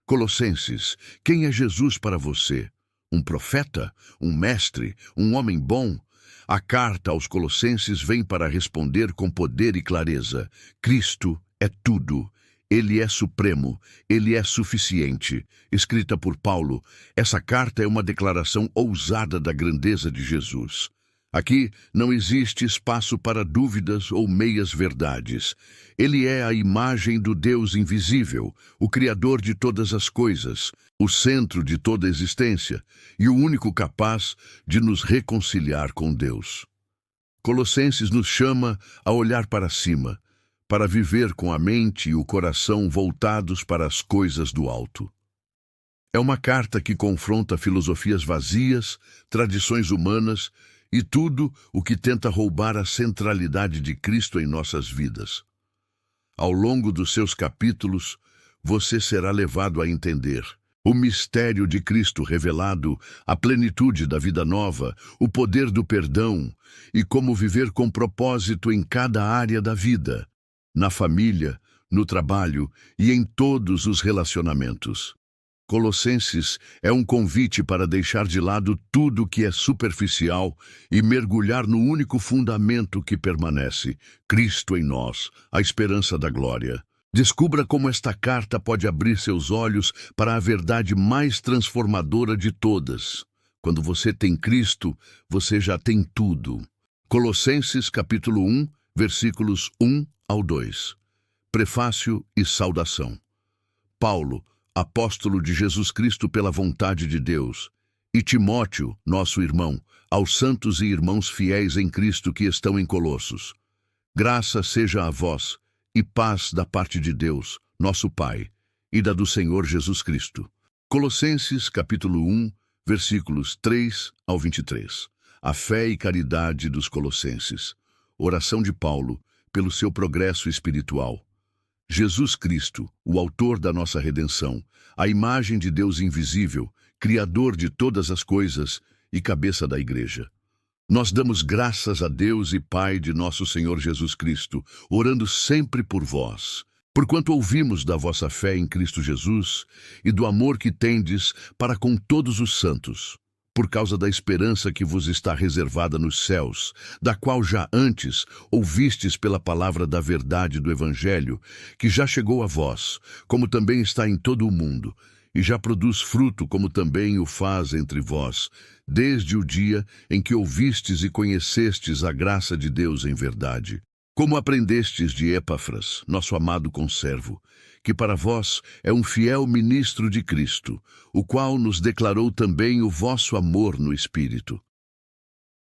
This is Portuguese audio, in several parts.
Colossenses, quem é Jesus para você? Um profeta? Um mestre? Um homem bom? A carta aos Colossenses vem para responder com poder e clareza. Cristo é tudo. Ele é supremo, ele é suficiente. Escrita por Paulo, essa carta é uma declaração ousada da grandeza de Jesus. Aqui não existe espaço para dúvidas ou meias-verdades. Ele é a imagem do Deus invisível, o Criador de todas as coisas, o centro de toda a existência e o único capaz de nos reconciliar com Deus. Colossenses nos chama a olhar para cima, para viver com a mente e o coração voltados para as coisas do alto. É uma carta que confronta filosofias vazias, tradições humanas e tudo o que tenta roubar a centralidade de Cristo em nossas vidas. Ao longo dos seus capítulos, você será levado a entender o mistério de Cristo revelado, a plenitude da vida nova, o poder do perdão e como viver com propósito em cada área da vida, na família, no trabalho e em todos os relacionamentos. Colossenses é um convite para deixar de lado tudo que é superficial e mergulhar no único fundamento que permanece, Cristo em nós, a esperança da glória. Descubra como esta carta pode abrir seus olhos para a verdade mais transformadora de todas. Quando você tem Cristo, você já tem tudo. Colossenses capítulo 1, versículos 1 ao 2. Prefácio e saudação. Paulo, apóstolo de Jesus Cristo pela vontade de Deus, e Timóteo, nosso irmão, aos santos e irmãos fiéis em Cristo que estão em Colossos. Graça seja a vós e paz da parte de Deus, nosso Pai, e da do Senhor Jesus Cristo. Colossenses capítulo 1, versículos 3 ao 23. A fé e caridade dos colossenses. Oração de Paulo pelo seu progresso espiritual. Jesus Cristo, o autor da nossa redenção, a imagem de Deus invisível, Criador de todas as coisas e cabeça da Igreja. Nós damos graças a Deus e Pai de nosso Senhor Jesus Cristo, orando sempre por vós, porquanto ouvimos da vossa fé em Cristo Jesus e do amor que tendes para com todos os santos, por causa da esperança que vos está reservada nos céus, da qual já antes ouvistes pela palavra da verdade do Evangelho, que já chegou a vós, como também está em todo o mundo, e já produz fruto, como também o faz entre vós, desde o dia em que ouvistes e conhecestes a graça de Deus em verdade. Como aprendestes de Epáfras, nosso amado conservo, que para vós é um fiel ministro de Cristo, o qual nos declarou também o vosso amor no Espírito.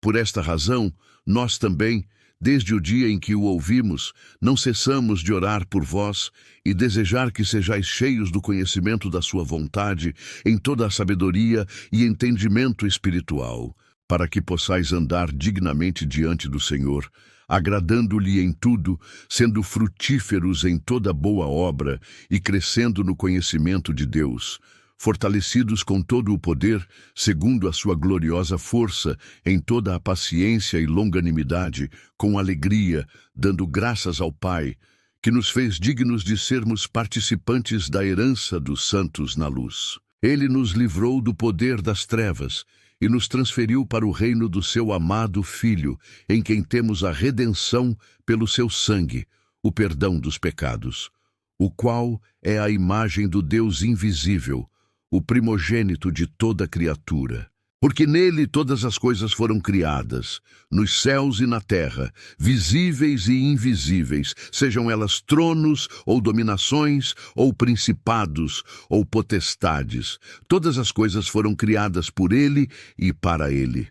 Por esta razão, nós também, desde o dia em que o ouvimos, não cessamos de orar por vós e desejar que sejais cheios do conhecimento da sua vontade, em toda a sabedoria e entendimento espiritual, para que possais andar dignamente diante do Senhor, agradando-lhe em tudo, sendo frutíferos em toda boa obra e crescendo no conhecimento de Deus, fortalecidos com todo o poder, segundo a sua gloriosa força, em toda a paciência e longanimidade, com alegria, dando graças ao Pai, que nos fez dignos de sermos participantes da herança dos santos na luz. Ele nos livrou do poder das trevas e nos transferiu para o reino do seu amado Filho, em quem temos a redenção pelo seu sangue, o perdão dos pecados, o qual é a imagem do Deus invisível, o primogênito de toda criatura. Porque nele todas as coisas foram criadas, nos céus e na terra, visíveis e invisíveis, sejam elas tronos, ou dominações, ou principados, ou potestades. Todas as coisas foram criadas por ele e para ele.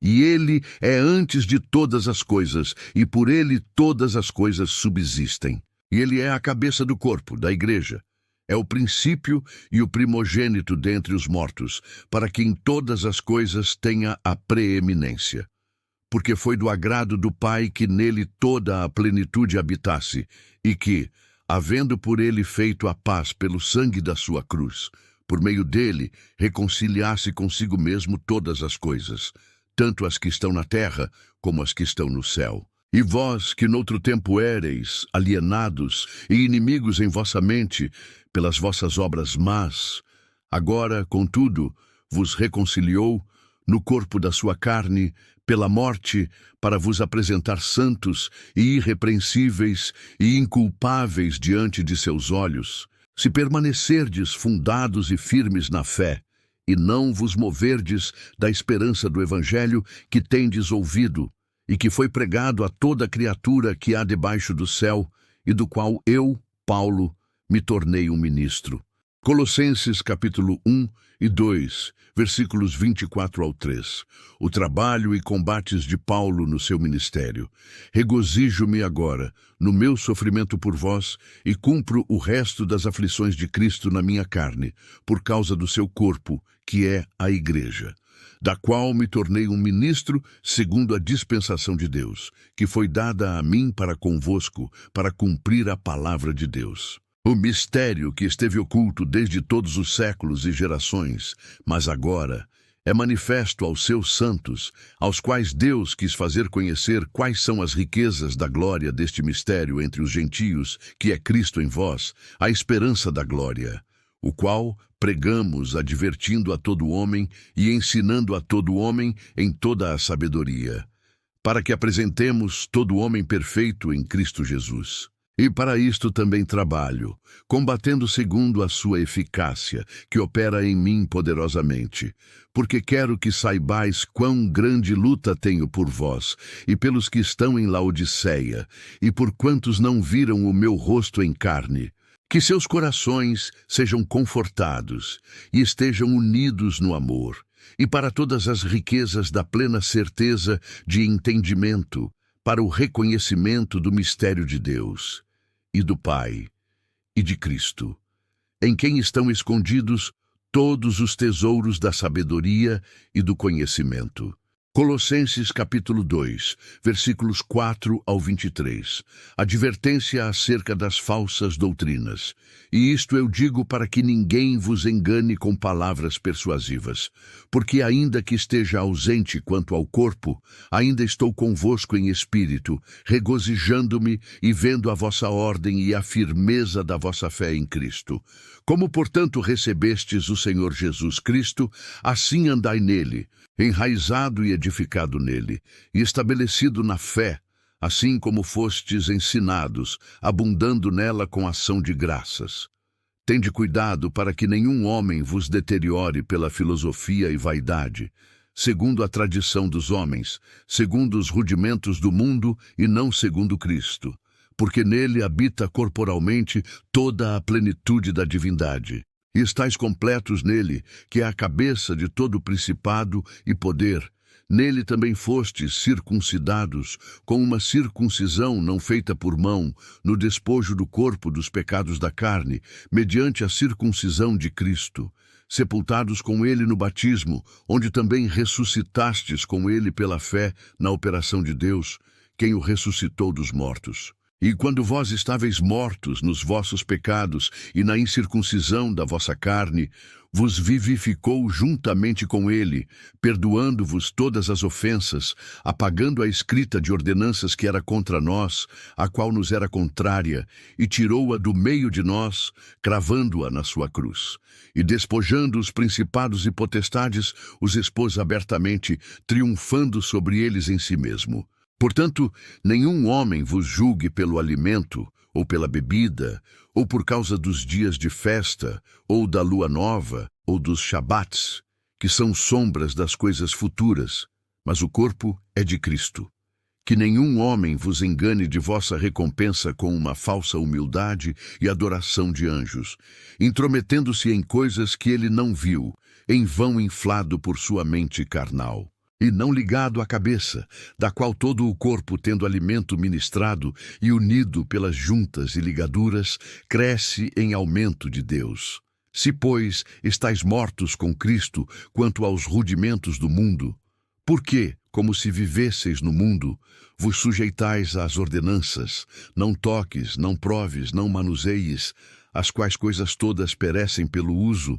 E ele é antes de todas as coisas, e por ele todas as coisas subsistem. E ele é a cabeça do corpo, da Igreja. É o princípio e o primogênito dentre os mortos, para que em todas as coisas tenha a preeminência. Porque foi do agrado do Pai que nele toda a plenitude habitasse, e que, havendo por ele feito a paz pelo sangue da sua cruz, por meio dele reconciliasse consigo mesmo todas as coisas, tanto as que estão na terra como as que estão no céu. E vós, que noutro tempo éreis, alienados e inimigos em vossa mente, pelas vossas obras más, agora, contudo, vos reconciliou no corpo da sua carne, pela morte, para vos apresentar santos e irrepreensíveis e inculpáveis diante de seus olhos, se permanecerdes fundados e firmes na fé, e não vos moverdes da esperança do Evangelho que tendes ouvido, e que foi pregado a toda criatura que há debaixo do céu, e do qual eu, Paulo, me tornei um ministro. Colossenses capítulo 1 e 2, versículos 24 ao 3. O trabalho e combates de Paulo no seu ministério. Regozijo-me agora no meu sofrimento por vós e cumpro o resto das aflições de Cristo na minha carne, por causa do seu corpo, que é a Igreja, da qual me tornei um ministro segundo a dispensação de Deus, que foi dada a mim para convosco, para cumprir a palavra de Deus. O mistério que esteve oculto desde todos os séculos e gerações, mas agora é manifesto aos seus santos, aos quais Deus quis fazer conhecer quais são as riquezas da glória deste mistério entre os gentios, que é Cristo em vós, a esperança da glória, o qual pregamos advertindo a todo homem e ensinando a todo homem em toda a sabedoria, para que apresentemos todo homem perfeito em Cristo Jesus. E para isto também trabalho, combatendo segundo a sua eficácia, que opera em mim poderosamente, porque quero que saibais quão grande luta tenho por vós, e pelos que estão em Laodiceia, e por quantos não viram o meu rosto em carne, que seus corações sejam confortados, e estejam unidos no amor, e para todas as riquezas da plena certeza de entendimento, para o reconhecimento do mistério de Deus, e do Pai, e de Cristo, em quem estão escondidos todos os tesouros da sabedoria e do conhecimento. Colossenses capítulo 2, versículos 4 ao 23. Advertência acerca das falsas doutrinas. E isto eu digo para que ninguém vos engane com palavras persuasivas. Porque ainda que esteja ausente quanto ao corpo, ainda estou convosco em espírito, regozijando-me e vendo a vossa ordem e a firmeza da vossa fé em Cristo. Como, portanto, recebestes o Senhor Jesus Cristo, assim andai nele, enraizado e edificado nele, e estabelecido na fé, assim como fostes ensinados, abundando nela com ação de graças. Tende cuidado para que nenhum homem vos deteriore pela filosofia e vaidade, segundo a tradição dos homens, segundo os rudimentos do mundo e não segundo Cristo, porque nele habita corporalmente toda a plenitude da divindade. E estáis completos nele, que é a cabeça de todo principado e poder. Nele também fostes circuncidados, com uma circuncisão não feita por mão, no despojo do corpo dos pecados da carne, mediante a circuncisão de Cristo, sepultados com ele no batismo, onde também ressuscitastes com ele pela fé na operação de Deus, quem o ressuscitou dos mortos. E quando vós estáveis mortos nos vossos pecados e na incircuncisão da vossa carne, vos vivificou juntamente com ele, perdoando-vos todas as ofensas, apagando a escrita de ordenanças que era contra nós, a qual nos era contrária, e tirou-a do meio de nós, cravando-a na sua cruz. E despojando os principados e potestades, os expôs abertamente, triunfando sobre eles em si mesmo. Portanto, nenhum homem vos julgue pelo alimento, ou pela bebida, ou por causa dos dias de festa, ou da lua nova, ou dos shabats, que são sombras das coisas futuras, mas o corpo é de Cristo. Que nenhum homem vos engane de vossa recompensa com uma falsa humildade e adoração de anjos, intrometendo-se em coisas que ele não viu, em vão inflado por sua mente carnal. E não ligado à cabeça, da qual todo o corpo, tendo alimento ministrado e unido pelas juntas e ligaduras, cresce em aumento de Deus. Se, pois, estáis mortos com Cristo quanto aos rudimentos do mundo, por que, como se vivesseis no mundo, vos sujeitais às ordenanças, não toques, não proves, não manuseies, as quais coisas todas perecem pelo uso,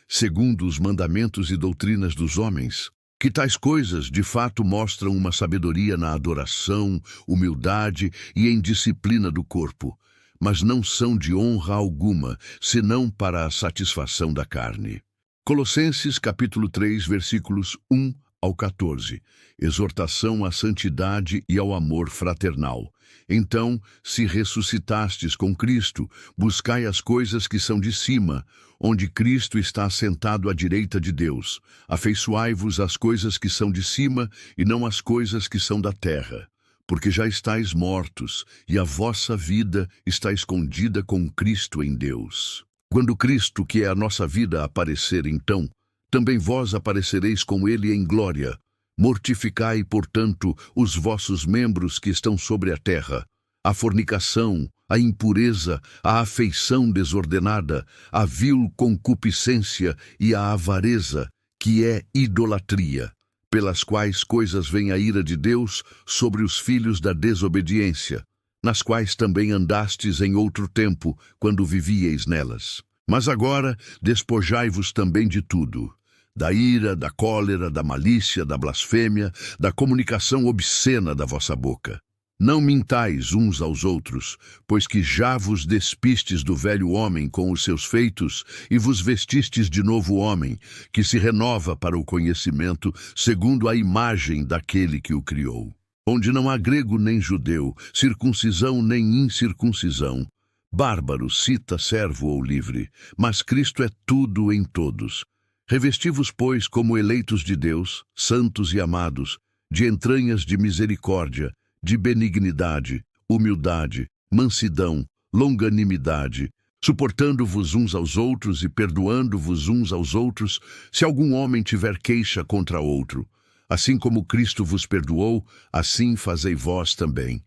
segundo os mandamentos e doutrinas dos homens? que tais coisas de fato mostram uma sabedoria na adoração, humildade e em disciplina do corpo, mas não são de honra alguma, senão para a satisfação da carne. Colossenses capítulo 3, versículos 1 ao 14. Exortação à santidade e ao amor fraternal. Então, se ressuscitastes com Cristo, buscai as coisas que são de cima, onde Cristo está assentado à direita de Deus. Afeiçoai-vos às coisas que são de cima e não às coisas que são da terra. Porque já estáis mortos, e a vossa vida está escondida com Cristo em Deus. Quando Cristo, que é a nossa vida, aparecer, então, também vós aparecereis com ele em glória. Mortificai, portanto, os vossos membros que estão sobre a terra, a fornicação, a impureza, a afeição desordenada, a vil concupiscência e a avareza, que é idolatria, pelas quais coisas vem a ira de Deus sobre os filhos da desobediência, nas quais também andastes em outro tempo, quando vivieis nelas. Mas agora despojai-vos também de tudo, da ira, da cólera, da malícia, da blasfêmia, da comunicação obscena da vossa boca. Não mintais uns aos outros, pois que já vos despistes do velho homem com os seus feitos e vos vestistes de novo homem, que se renova para o conhecimento, segundo a imagem daquele que o criou. Onde não há grego nem judeu, circuncisão nem incircuncisão, bárbaro, cita, servo ou livre, mas Cristo é tudo em todos. Revesti-vos, pois, como eleitos de Deus, santos e amados, de entranhas de misericórdia, de benignidade, humildade, mansidão, longanimidade, suportando-vos uns aos outros e perdoando-vos uns aos outros, se algum homem tiver queixa contra outro. Assim como Cristo vos perdoou, assim fazei vós também.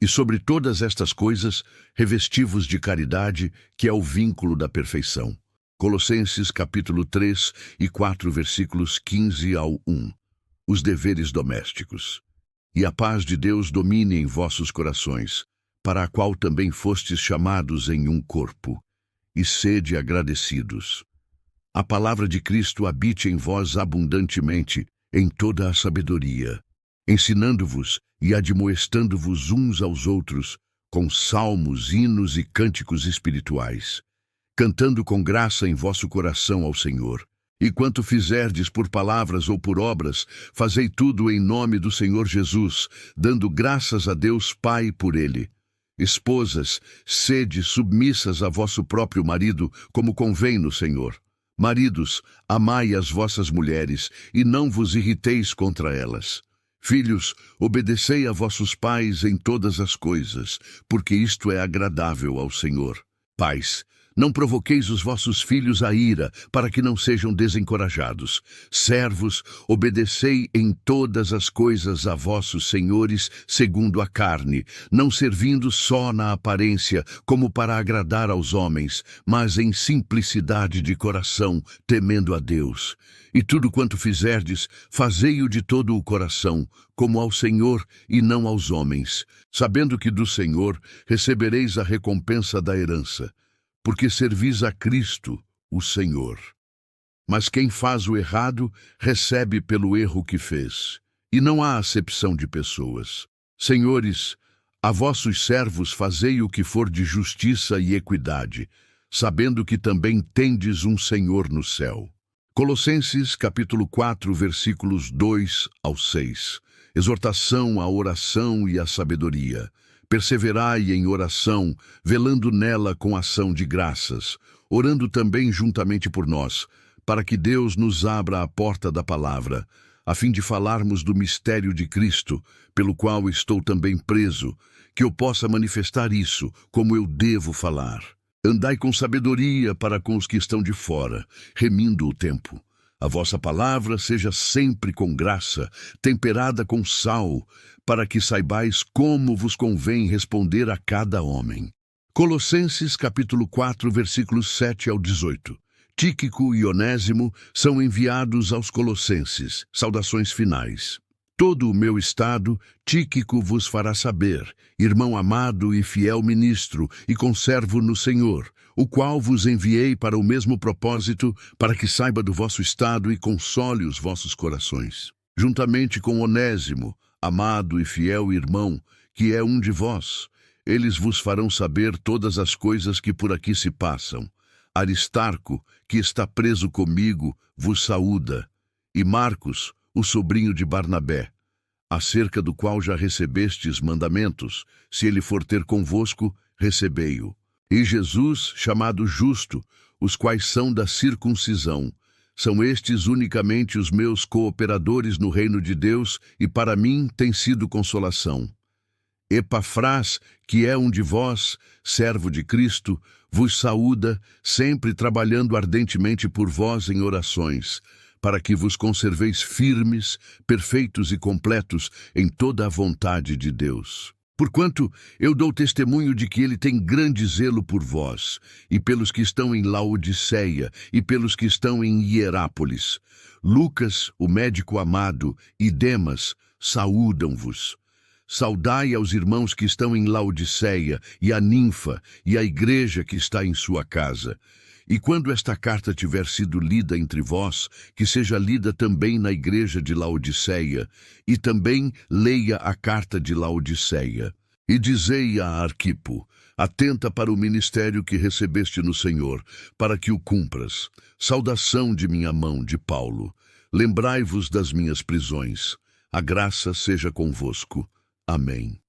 E sobre todas estas coisas, revesti-vos de caridade, que é o vínculo da perfeição. Colossenses capítulo 3 e 4, versículos 15 ao 1. Os deveres domésticos. E a paz de Deus domine em vossos corações, para a qual também fostes chamados em um corpo, e sede agradecidos. A palavra de Cristo habite em vós abundantemente, em toda a sabedoria, ensinando-vos e admoestando-vos uns aos outros, com salmos, hinos e cânticos espirituais, cantando com graça em vosso coração ao Senhor. E quanto fizerdes por palavras ou por obras, fazei tudo em nome do Senhor Jesus, dando graças a Deus Pai por ele. Esposas, sede submissas a vosso próprio marido, como convém no Senhor. Maridos, amai as vossas mulheres, e não vos irriteis contra elas. Filhos, obedecei a vossos pais em todas as coisas, porque isto é agradável ao Senhor. Pais, não provoqueis os vossos filhos à ira, para que não sejam desencorajados. Servos, obedecei em todas as coisas a vossos senhores, segundo a carne, não servindo só na aparência, como para agradar aos homens, mas em simplicidade de coração, temendo a Deus. E tudo quanto fizerdes, fazei-o de todo o coração, como ao Senhor e não aos homens, sabendo que do Senhor recebereis a recompensa da herança, porque servis a Cristo, o Senhor. Mas quem faz o errado, recebe pelo erro que fez. E não há acepção de pessoas. Senhores, a vossos servos fazei o que for de justiça e equidade, sabendo que também tendes um Senhor no céu. Colossenses capítulo 4, versículos 2 ao 6. Exortação à oração e à sabedoria. Perseverai em oração, velando nela com ação de graças, orando também juntamente por nós, para que Deus nos abra a porta da palavra, a fim de falarmos do mistério de Cristo, pelo qual estou também preso, que eu possa manifestar isso, como eu devo falar. Andai com sabedoria para com os que estão de fora, remindo o tempo. A vossa palavra seja sempre com graça, temperada com sal, para que saibais como vos convém responder a cada homem. Colossenses capítulo 4, versículos 7 ao 18. Tíquico e Onésimo são enviados aos Colossenses. Saudações finais. Todo o meu estado, Tíquico vos fará saber, irmão amado e fiel ministro, e conservo no Senhor, o qual vos enviei para o mesmo propósito, para que saiba do vosso estado e console os vossos corações. juntamente com Onésimo, amado e fiel irmão, que é um de vós. Eles vos farão saber todas as coisas que por aqui se passam. Aristarco, que está preso comigo, vos saúda, e Marcos, o sobrinho de Barnabé, acerca do qual já recebestes mandamentos. Se ele for ter convosco, recebei-o. E Jesus, chamado Justo, os quais são da circuncisão. São estes unicamente os meus cooperadores no reino de Deus, e para mim tem sido consolação. Epafrás, que é um de vós, servo de Cristo, vos saúda, sempre trabalhando ardentemente por vós em orações, para que vos conserveis firmes, perfeitos e completos em toda a vontade de Deus. Porquanto eu dou testemunho de que ele tem grande zelo por vós, e pelos que estão em Laodiceia, e pelos que estão em Hierápolis. Lucas, o médico amado, e Demas, saúdam-vos. Saudai aos irmãos que estão em Laodiceia, e a Ninfa, e a igreja que está em sua casa. E quando esta carta tiver sido lida entre vós, que seja lida também na igreja de Laodiceia, e também leia a carta de Laodiceia. E dizei a Arquipo: atenta para o ministério que recebeste no Senhor, para que o cumpras. Saudação de minha mão, de Paulo. Lembrai-vos das minhas prisões. A graça seja convosco. Amém.